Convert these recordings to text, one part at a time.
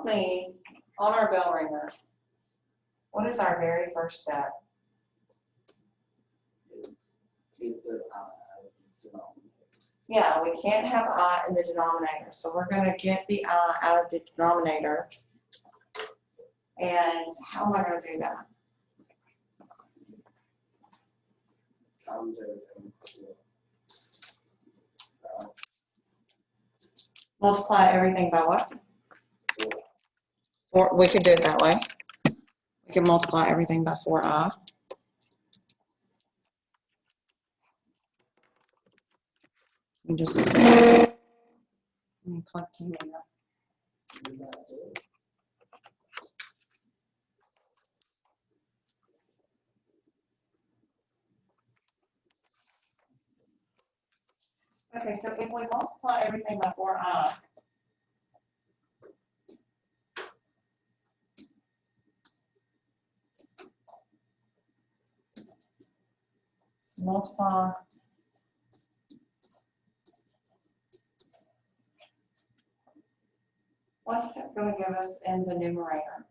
me on our bell ringer. What is our very first step? Yeah, we can't have I in the denominator. So we're going to get the I out of the denominator. And how am I going to do that? Multiply everything by what? 4. We could do it that way. We can multiply everything by 4i. And just a second. Let me plug T in up. Okay, so if we multiply everything by 4i, so multiply what's it going to give us in the numerator?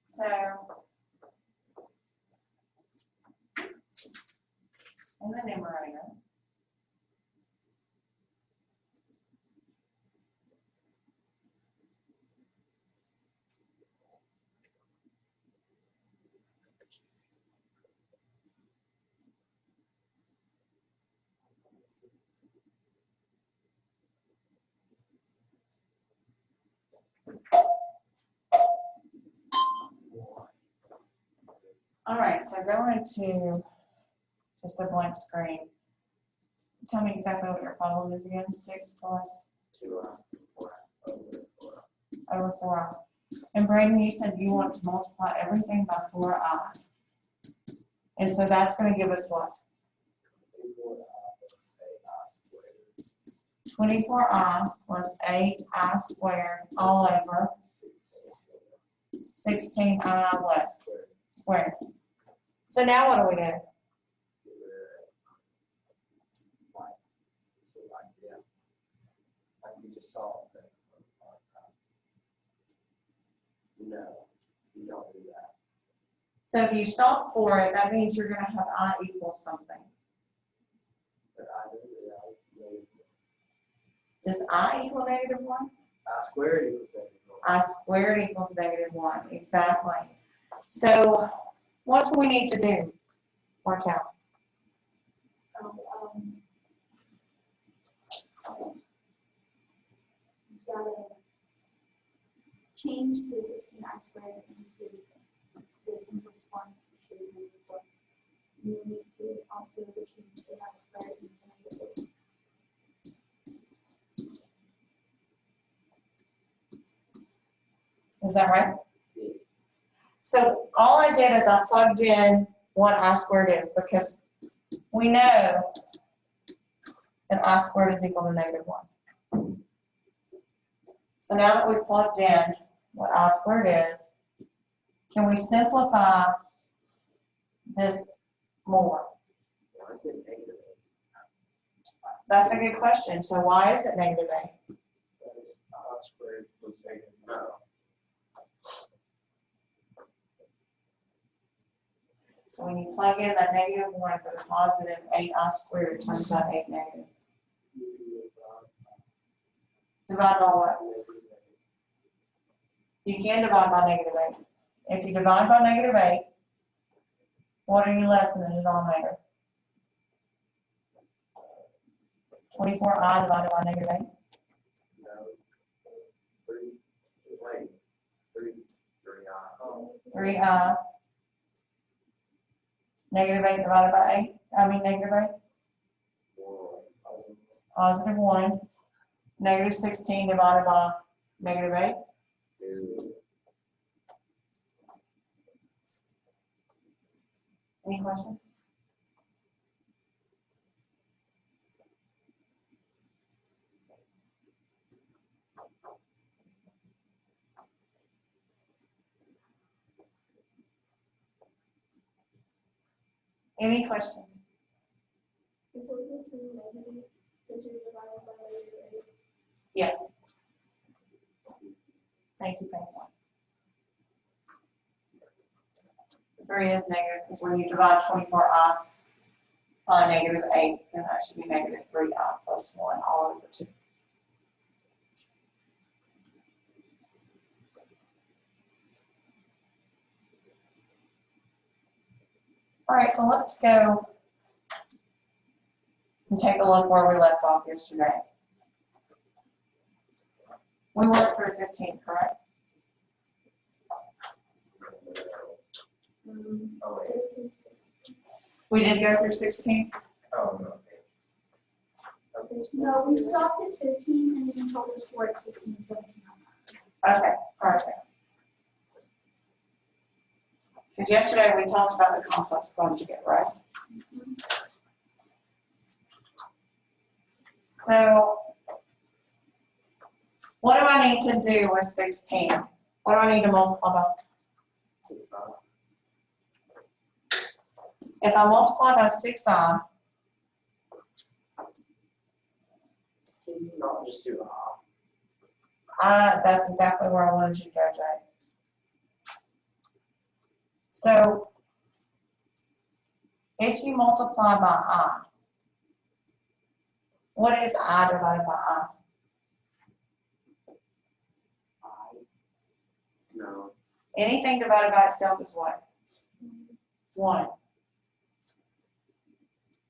So in the numerator, all right, so go into just a blank screen. Tell me exactly what your problem is again. 6 plus 2i over 4i. And Braden, you said you want to multiply everything by 4i. And so that's going to give us what? 24i plus 8i squared all over 16i what? Squared. So now what do we do? No, you don't do that. So if you solve for it, that means you're going to have I equals something. But I do negative. Does I equal negative 1? I squared equals negative 1. I squared equals negative 1. Exactly. So what do we need to do? Work out. You gotta change the 16i squared into the simplest form you choose before. You need to also change the I squared into negative 8. Is that right? Yeah. So all I did is I plugged in what I squared is because we know that I squared is equal to negative 1. So now that we've plugged in what I squared is, can we simplify this more? Why is it negative 8? That's a good question. So why is it negative 8? Because I squared equals negative 9. So when you plug in that negative 1 for the positive 8i squared, it turns out 8 negative. Divide by what? You can divide by negative 8. If you divide by negative 8, what are you left in the denominator? 24i divided by negative 8? No. 3. Wait. 3i. 3i. Negative 8 divided by 8? Negative 8? Positive 1. Negative 16 divided by negative 8? Any questions? Any questions? Is it this negative because you're divided by -8? Yes. Thank you, Paisley. 3 is negative because when you divide 24i by -8, then that should be -3i plus 1 all over 2. All right, so let's go and take a look where we left off yesterday. We worked through 15, correct? Oh, wait. 15, 16. We did go through 16? Oh, no. Okay. No, we stopped at 15 and then told us to work 16 and 17 on Okay, perfect. Because yesterday we talked about the complex conjugate, right? So, what do I need to do with 16? What do I need to multiply by? 6i. If I multiply by 6i, Can you not just do that's exactly where I wanted you to go, Jay. So, if you multiply by I, what is I divided by I? I? No. Anything divided by itself is what? 1.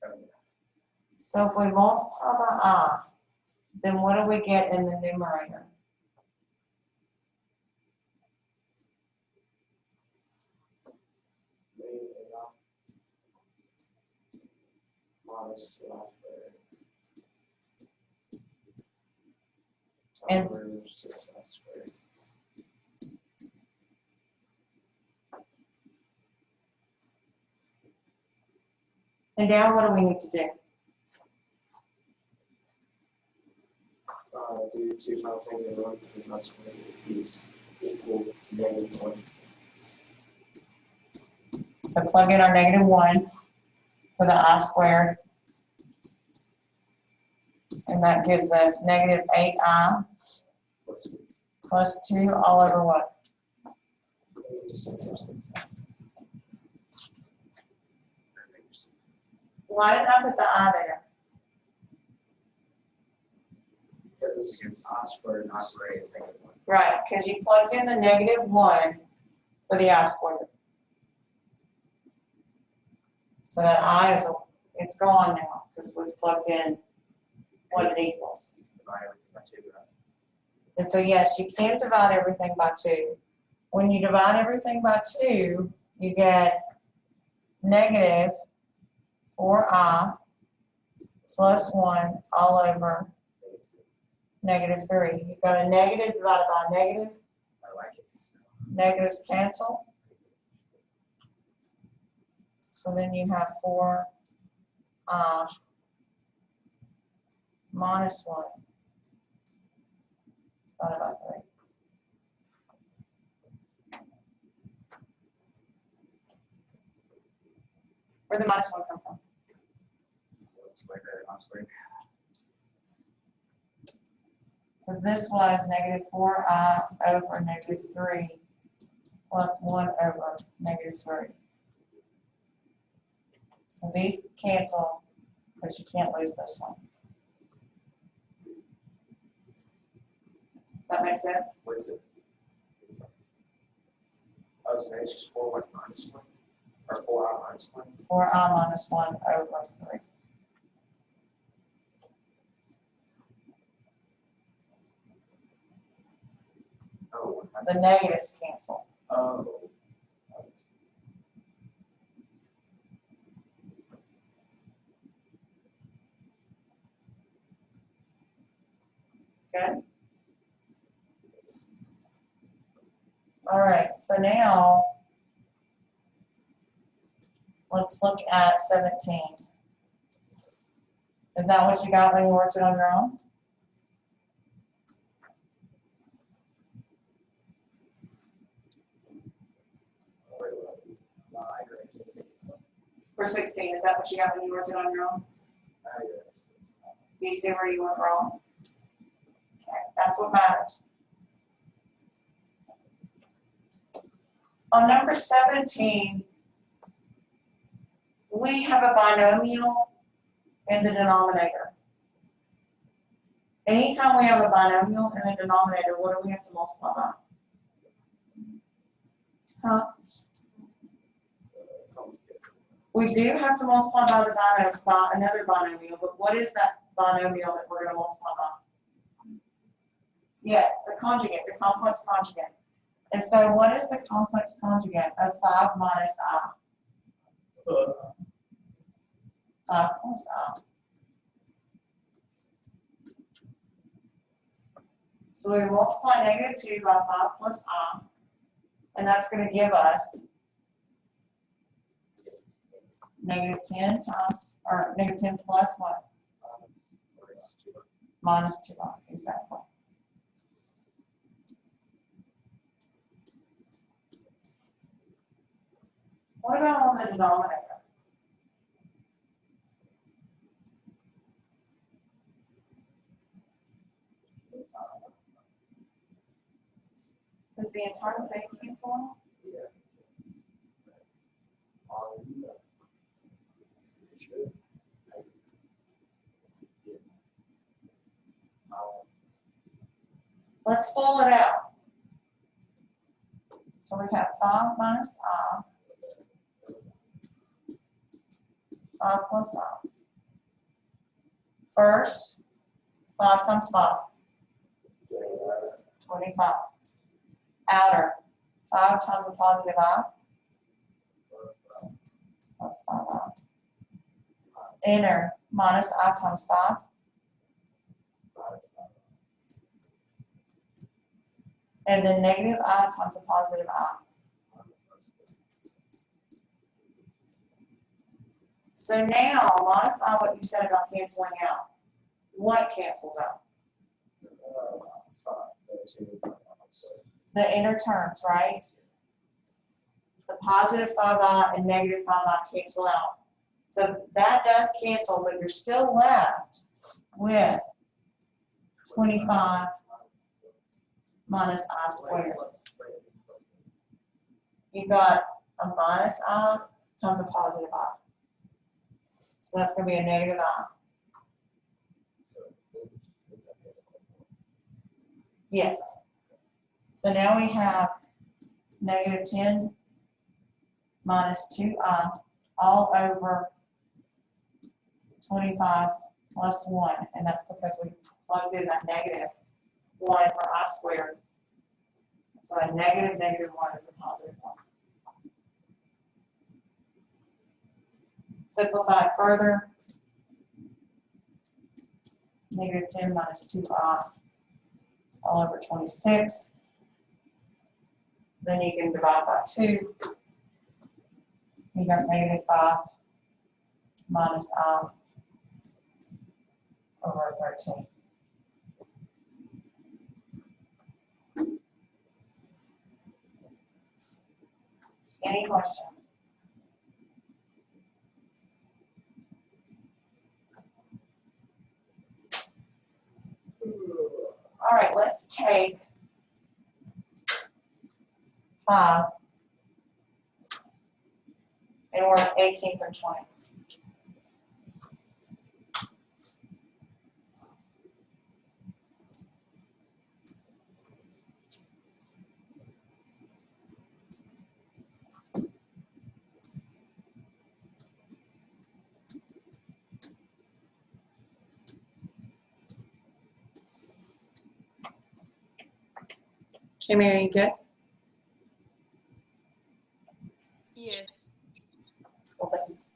Okay. So if we multiply by I, then what do we get in the numerator? Minus 2i squared. And- Over 6i squared. And now what do we need to do? Do 2 times -1 because my square root is equal to -1. So plug in our -1 for the I squared. And that gives us -8i Plus plus 2 all over what? 6. Why did I put the I there? Because I squared and I squared is -1. Right, because you plugged in the -1 for the I squared. So that I is, it's gone now because we've plugged in what it equals. Divide everything by 2, right? And so yes, you can divide everything by 2. When you divide everything by 2, you get -4i plus 1 all over -3. You've got a negative divided by a negative. I like it. Negatives cancel. So then you have 4i minus 1 divided by 3. Where'd the minus 1 come from? Squared and I squared. Because this was -4i over -3 plus 1 over -3. So these cancel, but you can't lose this one. Does that make sense? What's it? Oh, so it's just 4 minus 1? Or 4i minus 1? 4i minus 1 over 3. Oh, The negatives cancel. oh. Good? All right, so now let's look at 17. Is that what you got when you worked it on your own? For 16, is that what you got when you worked it on your own? Do you see where you went wrong? Okay, that's what matters. On number 17, we have a binomial in the denominator. Anytime we have a binomial in the denominator, what do we have to multiply by? Huh? We do have to multiply by the by another binomial, but what is that binomial that we're going to multiply by? Yes, the conjugate, the complex conjugate. And so what is the complex conjugate of 5 minus I? 5 plus I. So we multiply -2 by 5 plus I, and that's going to give us -10 times, or -10 plus what? Minus 2I, exactly. What about on the denominator? Does the entire thing cancel out? Let's full it out. So we have 5 minus I, 5 plus I. First, 5 times 5, 25. Outer, 5 times a positive I, plus 5I. Inner, minus I times 5. And then negative I times a positive I. So now, modify what you said about canceling out. What cancels out? The inner terms, right? The positive 5I and negative 5I cancel out. So that does cancel, but you're still left with 25 minus I squared. You got a minus I times a positive I. So that's going to be a negative I. Yes. So now we have -10 minus 2I all over 25 plus 1. And that's because we plugged in that -1 for I squared. So a -1 is a positive 1. Simplify it further. -10 minus 2I all over 26. Then you can divide by 2. You got -5 minus I over 13. Any questions? All right, let's take 5 and work 18 through 20. Kimmy, are you good? Yes. Well, thanks.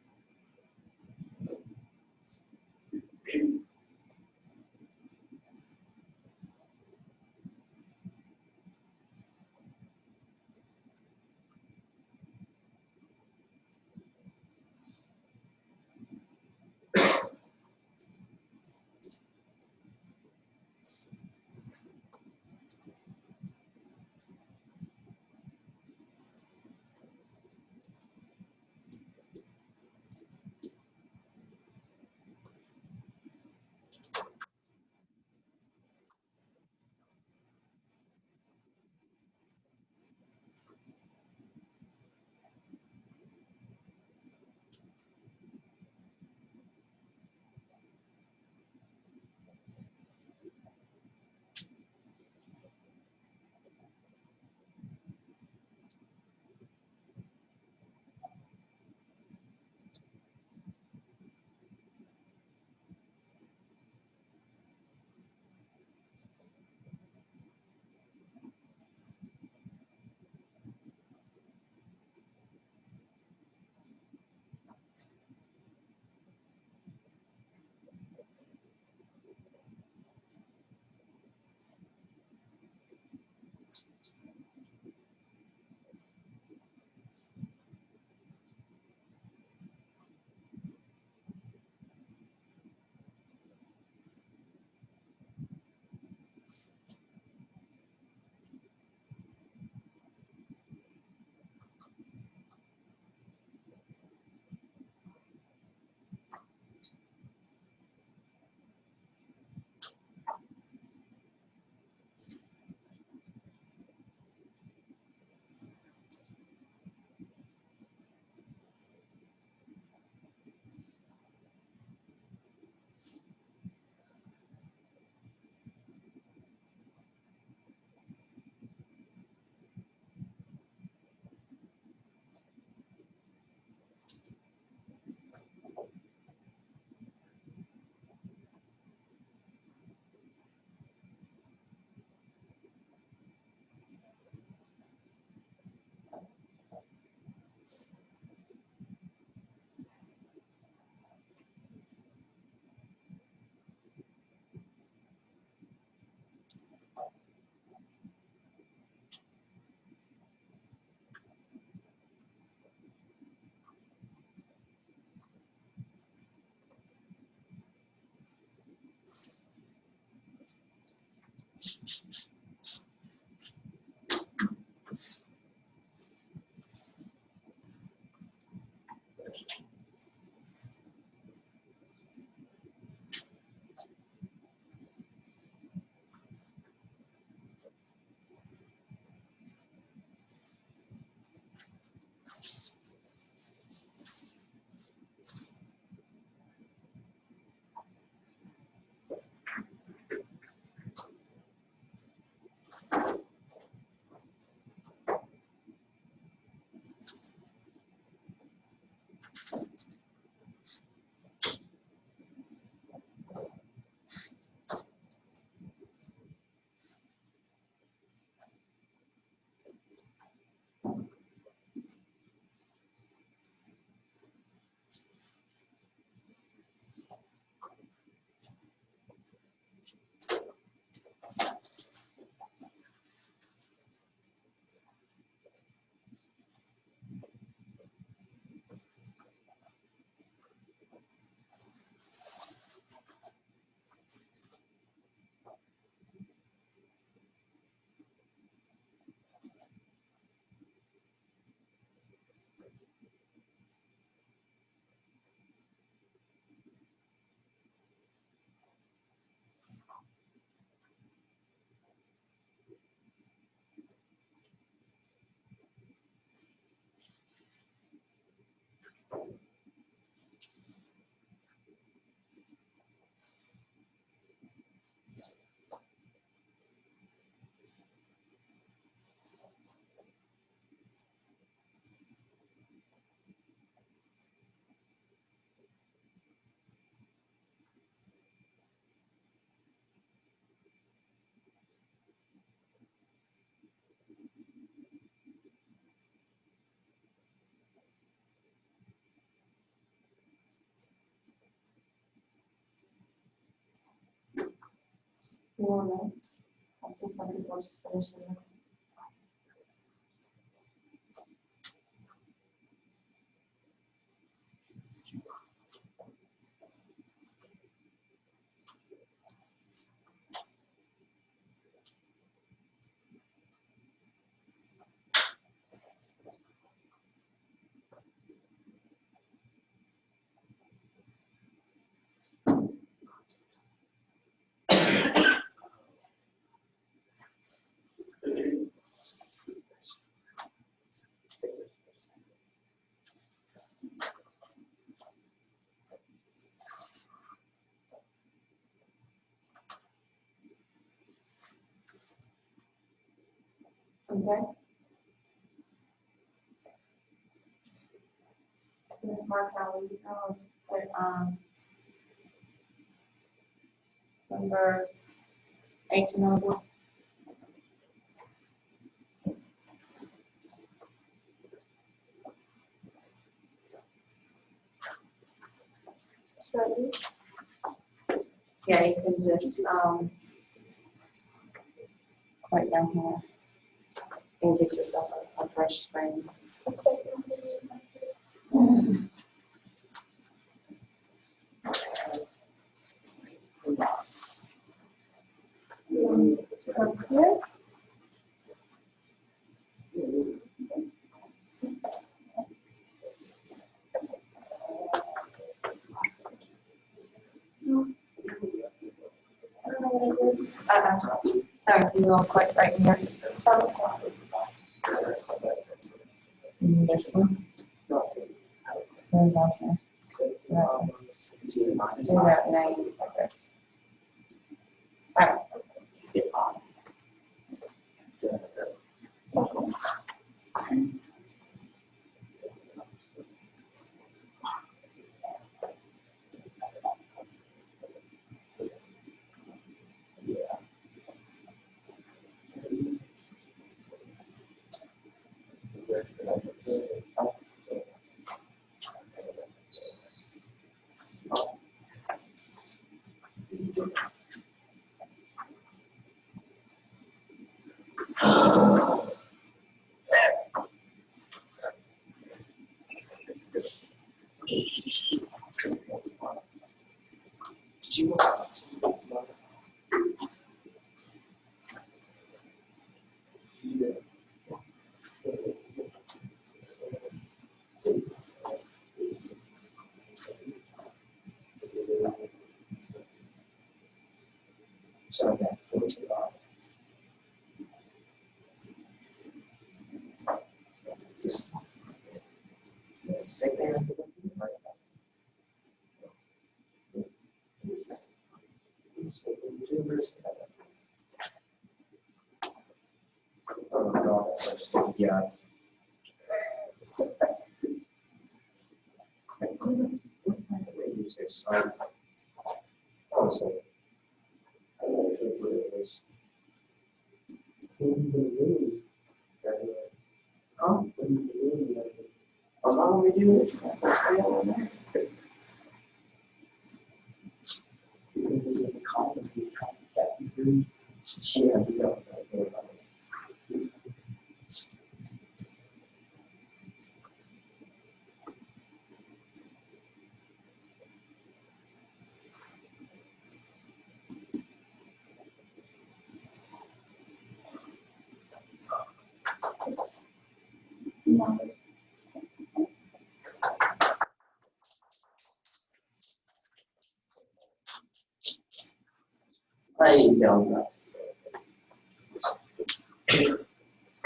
Who will next? I see some people just finishing. Okay. Ms. Markel, you know, with number 18 on the board. Yeah, you can just right down here and get yourself a fresh screen. From here. Sorry, you will click right here. And this one. And that's it. Do that name like this. Alright. So that 14 just sit there and oh God, that's so yeah. Use this. Also, I don't know what it is. Huh? Allow me to do this. I don't know.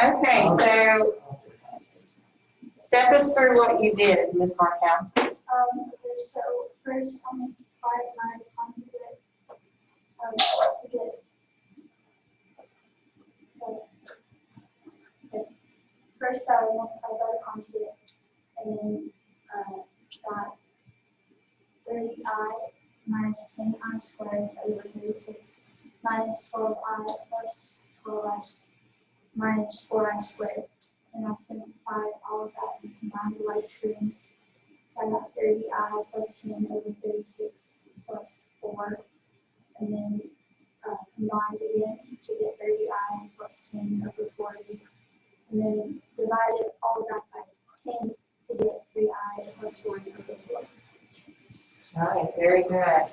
Okay, so step us through what you did, Ms. Markel. Okay, so first I multiplied my conjugate to get first I multiplied by the conjugate and then got 30i minus 10i squared over 36 minus 12i plus 12i minus 4i squared. And I simplified all of that and combined the like terms. So I got 30i plus 10 over 36 plus 4. And then combined All right, very good.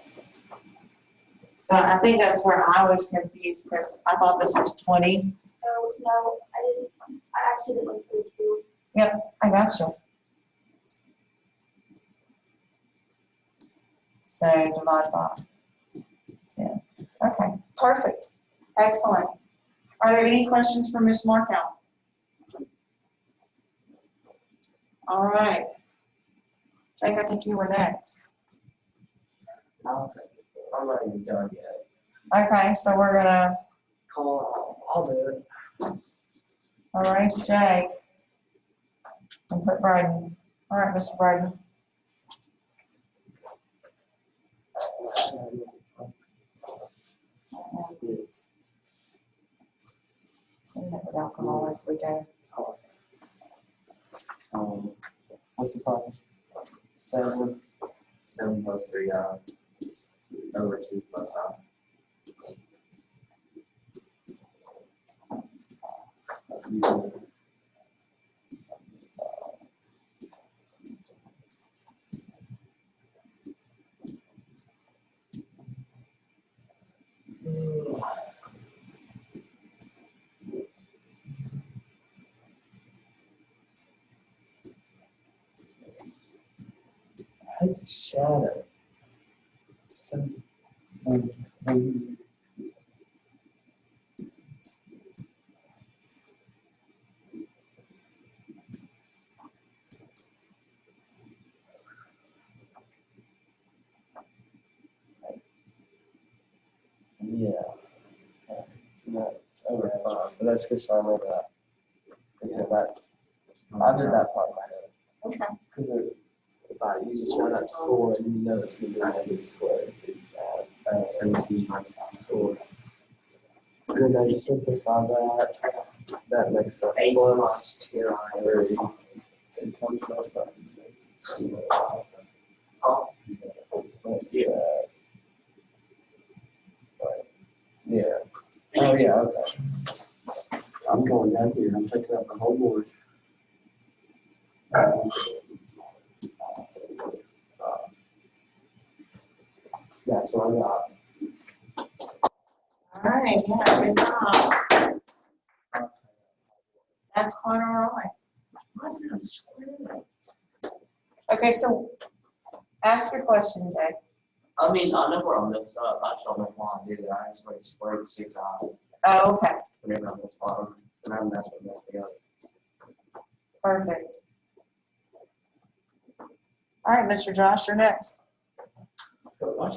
So I think that's where I was confused because I thought this was 20. No, I didn't. I accidentally put you. Yep, I got you. So divide by 10. Okay, perfect. Excellent. Are there any questions for Ms. Markow? All right. Jake, I think you were next. I'm not even done yet. Okay, so we're gonna I'll do it. erase Jake and put Bryden. All right, Mr. Bryden. Without alcohol as we go. What's the problem? 7 plus 3i over 2 plus I. I hate the shadow. So, yeah. It's over 5, but that's because I know that. I did that part in my head. Okay. Because it's like you just know that's 4 and you know it's going to be negative squared. So you just add 17 minus 4. And then you simplify that. That makes that 8 plus 30. And 20 plus that. Yeah. Oh, yeah, okay. I'm going down here. I'm taking up the whole board. That's what I got. All right, yeah, good job. That's quite all right. Okay, so ask your question, Jake. I mean, I know where I messed up. I just don't know why I did it. I just like squared 6i Oh, okay, whenever I was bottom, and that's what messed me up. perfect. All right, Mr. Josh, you're next. So much.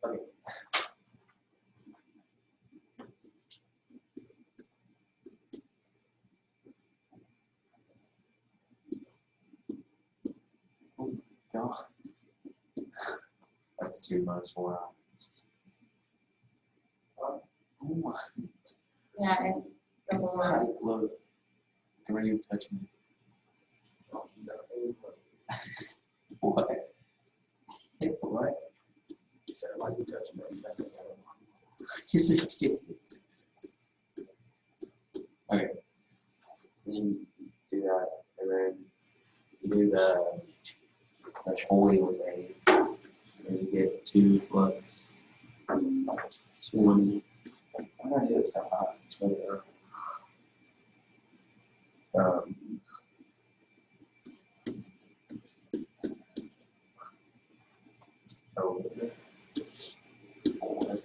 Okay. God. That's 2 minus 4i. Yeah, it's the It's board. like, look, the way you touch me. What? What? You said, why you touch me? You just did. Okay. Then you do that, and then you do the 40 with a, and you get 2 plus 20. I'm gonna do it so high. 20. Over 4.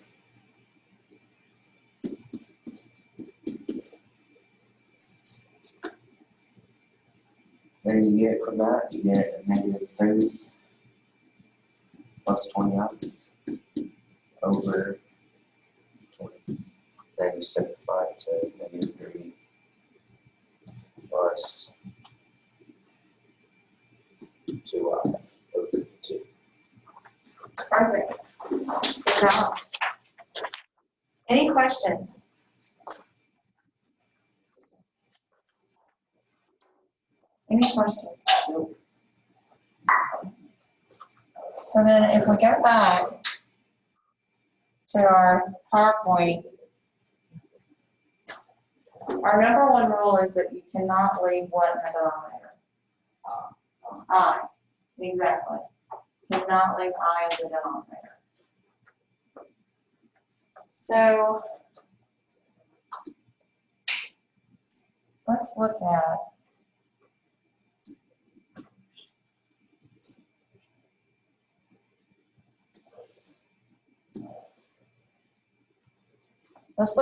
Then you get from that, you get a negative 30 plus 20 out over 20. Then you simplify it to negative 30 plus 2i over 2. Perfect. Good job. Any questions? Any questions? So then if we go back to our PowerPoint, our number one rule is that you cannot leave what in the denominator? I. Exactly. Cannot leave I as the denominator. So let's look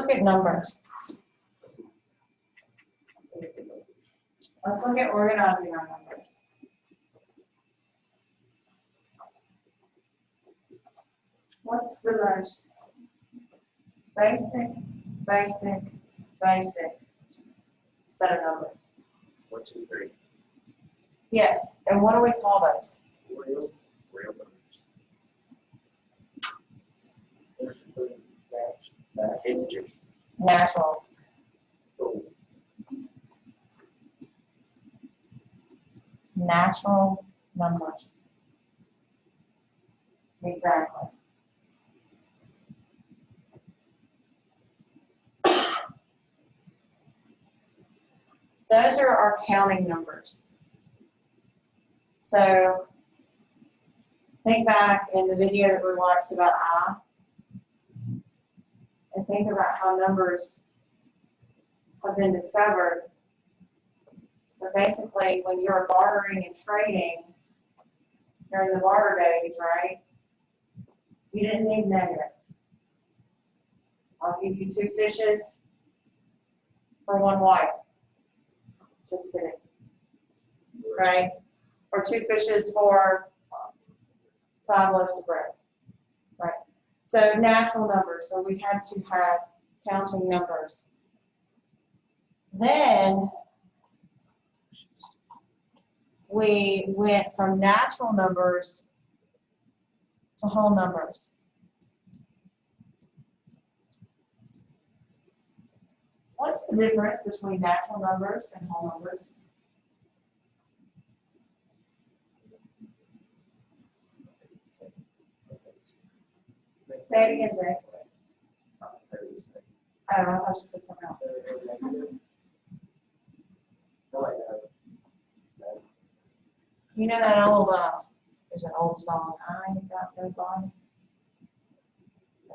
at numbers. Let's look at organizing our numbers. What's the most basic set of numbers? 1, 2, 3. Yes, and what do we call those? Real numbers. Integers. Natural. Natural numbers. Exactly. Those are our counting numbers. So think back in the video that we watched about I, and think about how numbers have been discovered. So basically, when you're bartering and trading during the barter days, right, you didn't need negatives. I'll give you 2 fishes for 1 wife. Just kidding. Right? Or 2 fishes for 5 loaves of bread. Right? So natural numbers. So we had to have counting numbers. Then we went from natural numbers to whole numbers. What's the difference between natural numbers and whole numbers? Say it again, Jay. Oh, I thought you said something else. You know that old, there's an old song, I ain't got no body.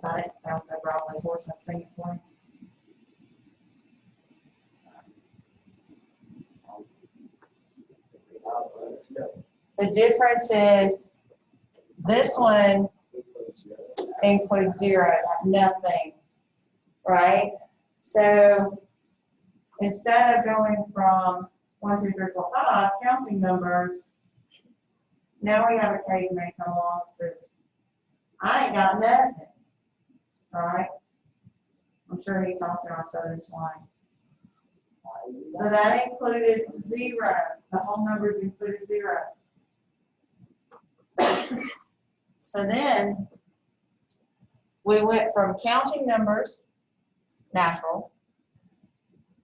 But it sounds so probably horse and sing it for me. The difference is this one includes 0, nothing, right? So instead of going from 1, 2, 3, 4, 5, counting numbers, now we have a caveman come along and says, I ain't got nothing, right? I'm sure he talked in our southern slang. So that included 0. The whole numbers included 0. So then we went from counting numbers, natural,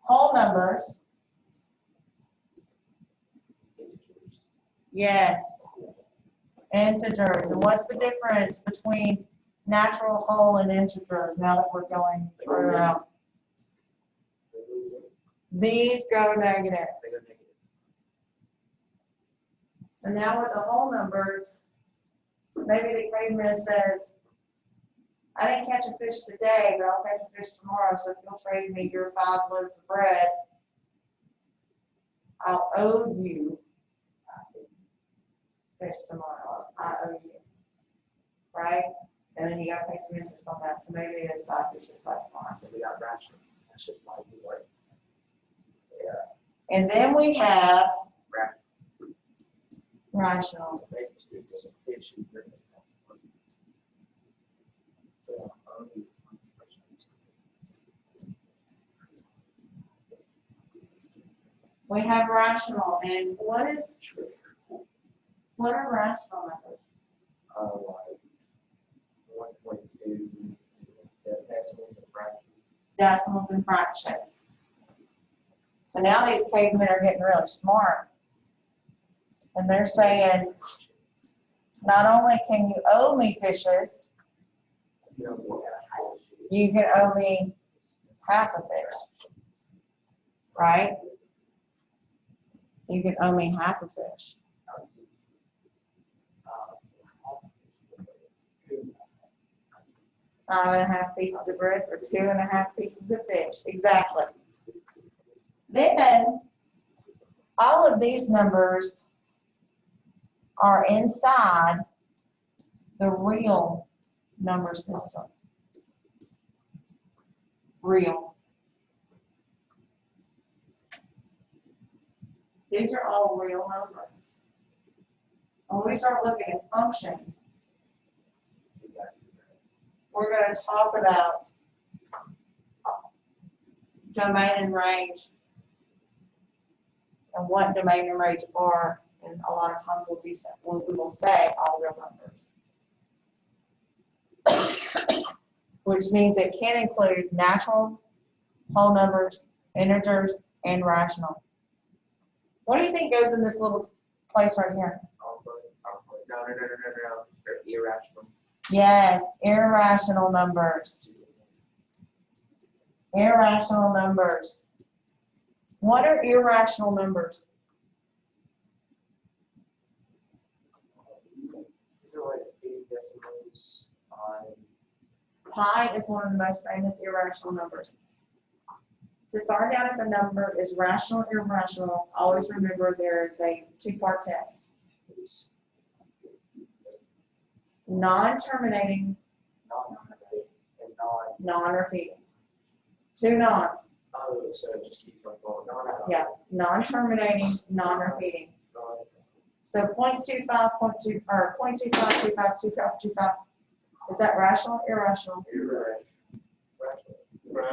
whole numbers, yes, integers. And what's the difference between natural, whole, and integers now that we're going further out? These go negative. So now with the whole numbers, maybe the caveman says, I didn't catch a fish today, but I'll catch a fish tomorrow, so if you'll trade me your 5 loaves of bread, I'll owe you fish tomorrow. I owe you. Right? And then you gotta pay some interest on that. So maybe it is 5 fishes by tomorrow. We got rational. That's just like we work. Yeah. And then we have rational. We have rational, and what are rational numbers? Like 1.2, decimals and fractions. Decimals and fractions. So now these cavemen are getting really smart. And they're saying, not only can you owe me fishes, you can owe me half a fish, right? You can owe me half a fish. Five and a half pieces of bread for 2.5 pieces of fish. Exactly. Then, all of these numbers are inside the real number system. Real. These are all real numbers. When we start looking at functions, we're going to talk about domain and range and what domain and range are. And a lot of times we will say all real numbers, which means it can include natural, whole numbers, integers, and rational. What do you think goes in this little place right here? No. They're irrational. Yes, irrational numbers. Irrational numbers. What are irrational numbers? Is it like 8 decimals on? Pi is one of the most famous irrational numbers. To find out if a number is rational or irrational, always remember there is a two-part test. Non-terminating, non-repeating. Two nons. Oh, so it just keeps on going. Yeah, non-terminating, non-repeating. So 0.25, 0.2, or 0.25, 25, 25, 25. Is that rational or irrational?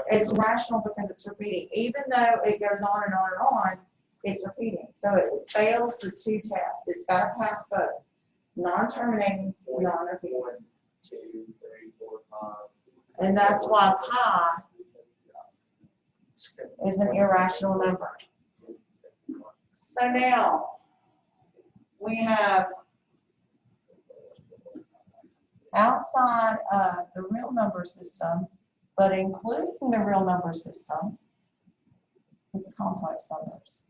It's rational because it's repeating. Even though it goes on and on and on, it's repeating. So it fails the two tests. It's got to pass both. Non-terminating, non-repeating. 1, 2, 3, 4, 5. And that's why pi is an irrational number. So now, we have outside of the real number system, but including the real number system, is complex numbers.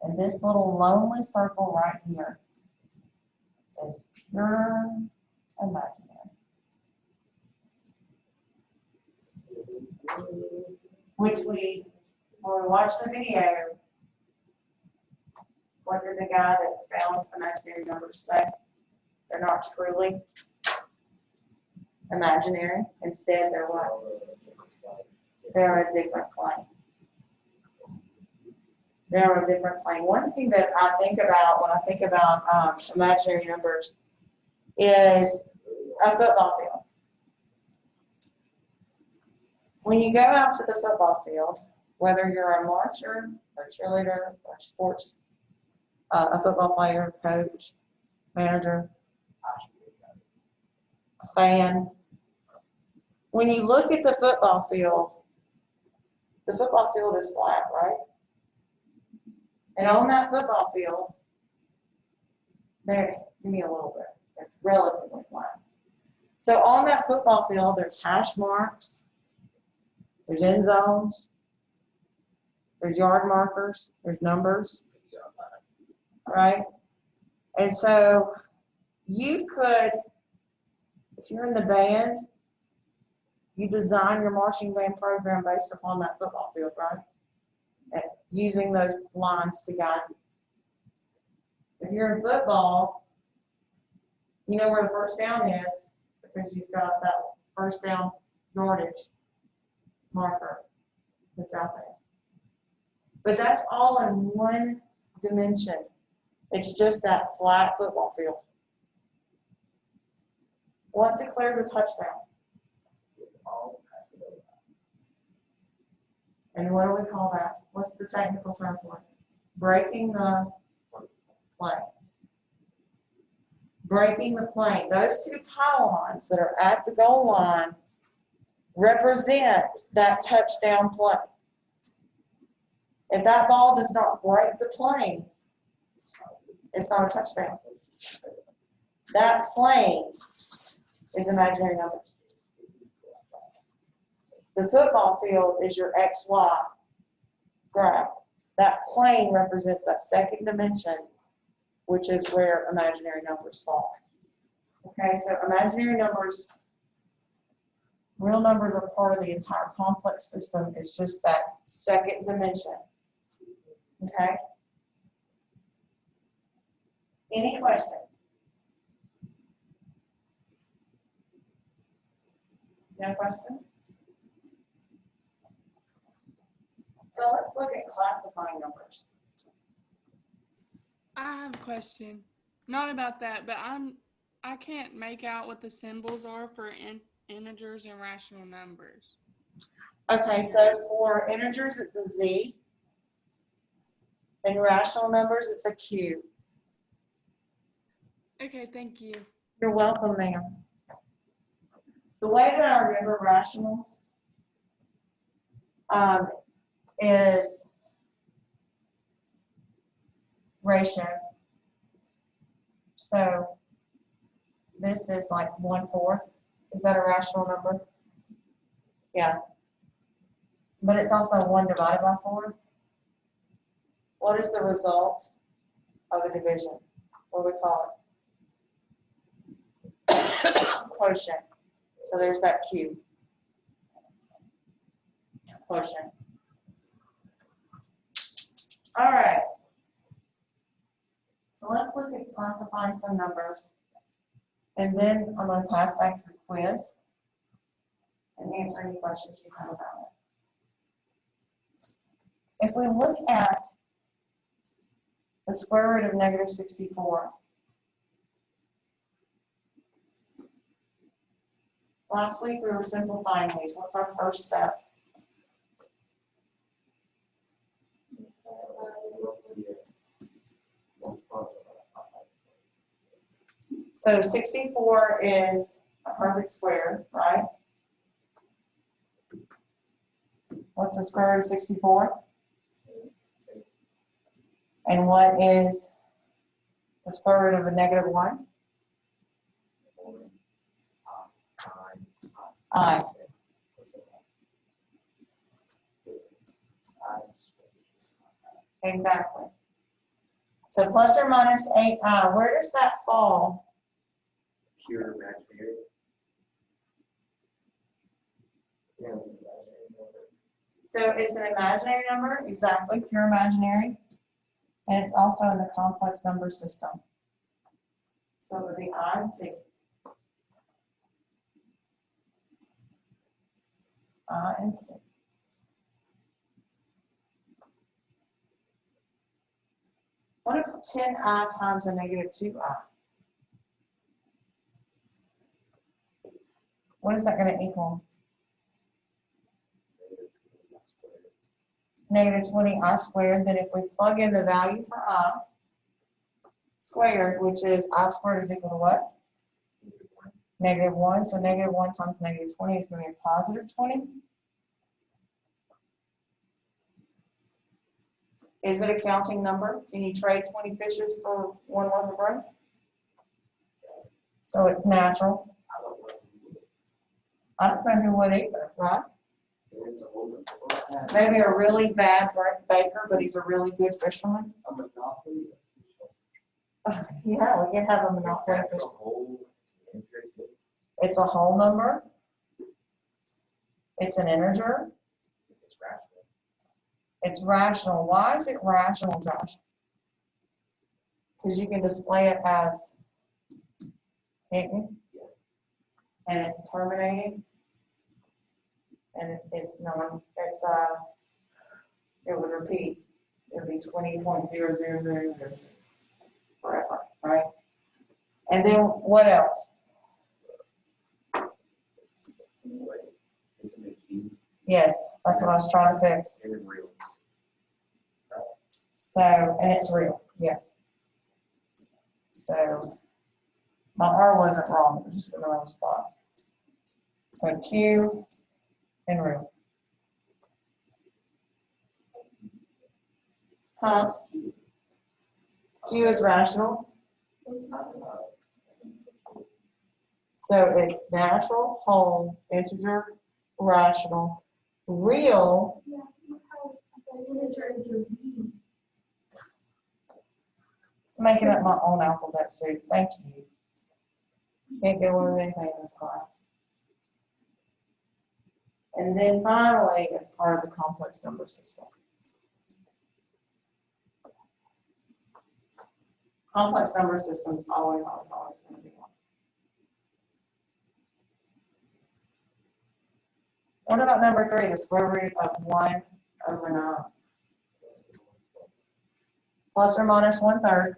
And this little lonely circle right here is pure imaginary. Which when we watch the video, what did the guy that found imaginary numbers say? They're not truly imaginary. Instead, they're what? They're a different plane. They're a different plane. One thing that I think about when I think about imaginary numbers is a football field. When you go out to the football field, whether you're a marcher, or cheerleader, or sports, a football player, coach, manager, a fan, when you look at the football field is flat, right? And on that football field, there, give me a little bit, it's relatively flat. So on that football field, there's hash marks, there's end zones, there's yard markers, there's numbers, right? And so you could, if you're in the band, you design your marching band program based upon that football field, right? And using those lines to guide you. If you're in football, you know where the first down is because you've got that first down yardage marker that's out there. But that's all in one dimension. It's just that flat football field. What declares a touchdown? And what do we call that? What's the technical term for it? Breaking the plane. Breaking the plane. Those two pylons that are at the goal line represent that touchdown play. If that ball does not break the plane, it's not a touchdown. That plane is imaginary numbers. The football field is your XY graph. That plane represents that second dimension, which is where imaginary numbers fall. Okay, so imaginary numbers, real numbers are part of the entire complex system. It's just that second dimension. Okay? Any questions? No questions? So let's look at classifying numbers. I have a question. Not about that, but I can't make out what the symbols are for integers and rational numbers. Okay, so for integers, it's a Z. And rational numbers, it's a Q. Okay, thank you. You're welcome, ma'am. The way that I remember rationals is ratio. So this is like 1/4. Is that a rational number? Yeah. But it's also 1 divided by 4. What is the result of a division? What do we call it? Quotient. So there's that Q. Quotient. All right. So let's look at classifying some numbers. And then I'm going to pass back the quiz and answer any questions you have about it. If we look at the square root of -64, last week we were simplifying these. What's our first step? So 64 is a perfect square, right? What's the square root of 64? And what is the square root of a -1? I. Exactly. So plus or minus 8i, where does that fall? Pure imaginary. So it's an imaginary number, exactly, pure imaginary. And it's also in the complex number system. So it would be I and C. I and C. What if 10i times a -2i? What is that going to equal? -20i squared. Then if we plug in the value for I squared, which is I squared is equal to what? -1. So -1 times -20 is going to be a +20. Is it a counting number? Can you trade 20 fishes for one loaf of bread? So it's natural. I don't know who would either, right? Maybe a really bad baker, but he's a really good fisherman. Yeah, we can have a monopoly fisherman. It's a whole number. It's an integer. It's rational. Why is it rational, Josh? Because you can display it as, can't you? And it's terminating. And it's it would repeat. It would be 20.0000 forever, right? And then what else? Yes, that's what I was trying to fix. So, and it's real, yes. So, my R wasn't wrong, it was just in the wrong spot. So Q and real. Huh? Q is rational. So it's natural, whole, integer, rational, real. Yeah, integer is a Z. Making up my own alphabet soup. Thank you. Can't get away with anything in this class. And then finally, it's part of the complex number system. Complex number system's always going to be one. What about number 3, the square root of 1/9? Plus or minus 1/3.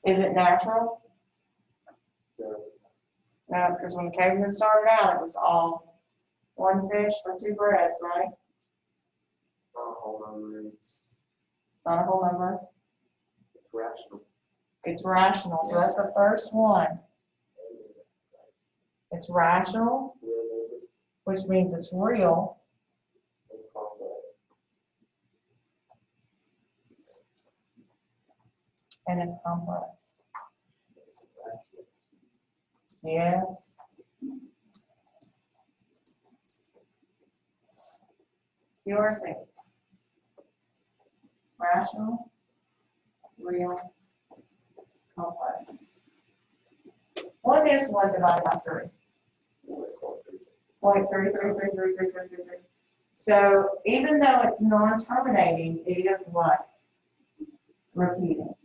Is it natural? No, because when cavemen started out, it was all 1 fish for 2 breads, right? Not a whole number, it's Not a whole number. rational. It's rational, so that's the first one. It's rational, which means it's real. It's complex. And it's complex. It's rational. Yes. QRC. Rational, real, complex. What is 1 divided by 3? 0.33333333. So even though it's non-terminating, it is what? Repeating.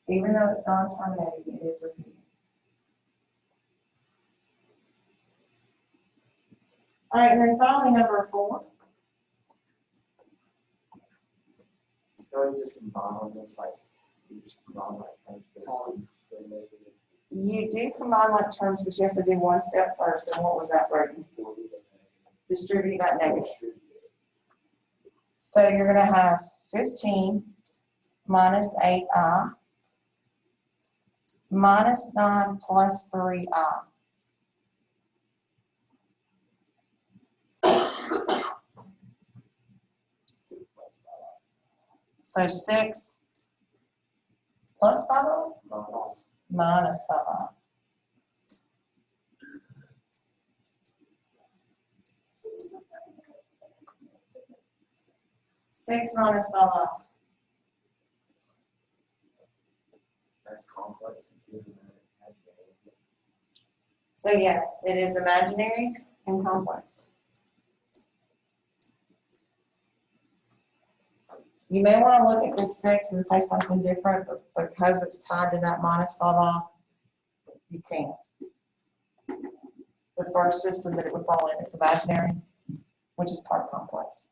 Even though it's non-terminating, it is repeating. All right, and then finally number 4. So you just combine this, like, you just combine like You do combine like terms, but you have to do one step first. And what was that, Brayden? Distribute that negative. So you're going to have 15 minus 8i minus 9 plus 3i. So 6 plus 5i minus 5i. Six minus 5i. That's complex. So yes, it is imaginary and complex. You may want to look at this 6 and say something different, but because it's tied to that minus 5i, you can't. The first system that it would fall in is imaginary, which is part complex.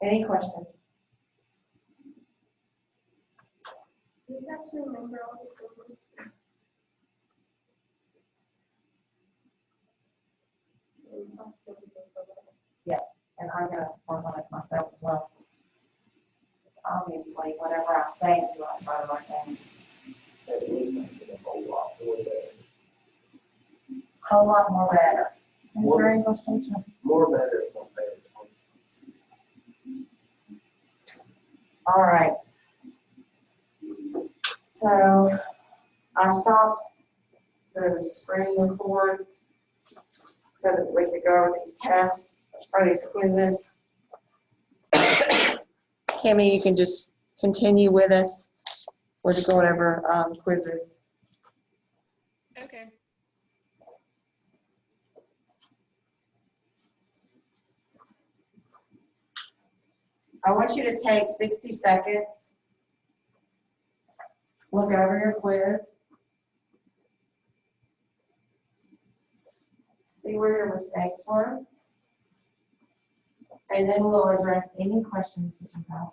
Any questions? You have to remember all the symbols. And I'm going to work on it myself as well. Obviously, whatever I say is what I try to write down. Whole lot more better. Is there any question? More better. More better. All right. So I stopped the screen record so that we could go over these tests or these quizzes. Kimmy, you can just continue with us. We're just going over quizzes. Okay. I want you to take 60 seconds, look over your quiz, see where your mistakes were, and then we'll address any questions that you have.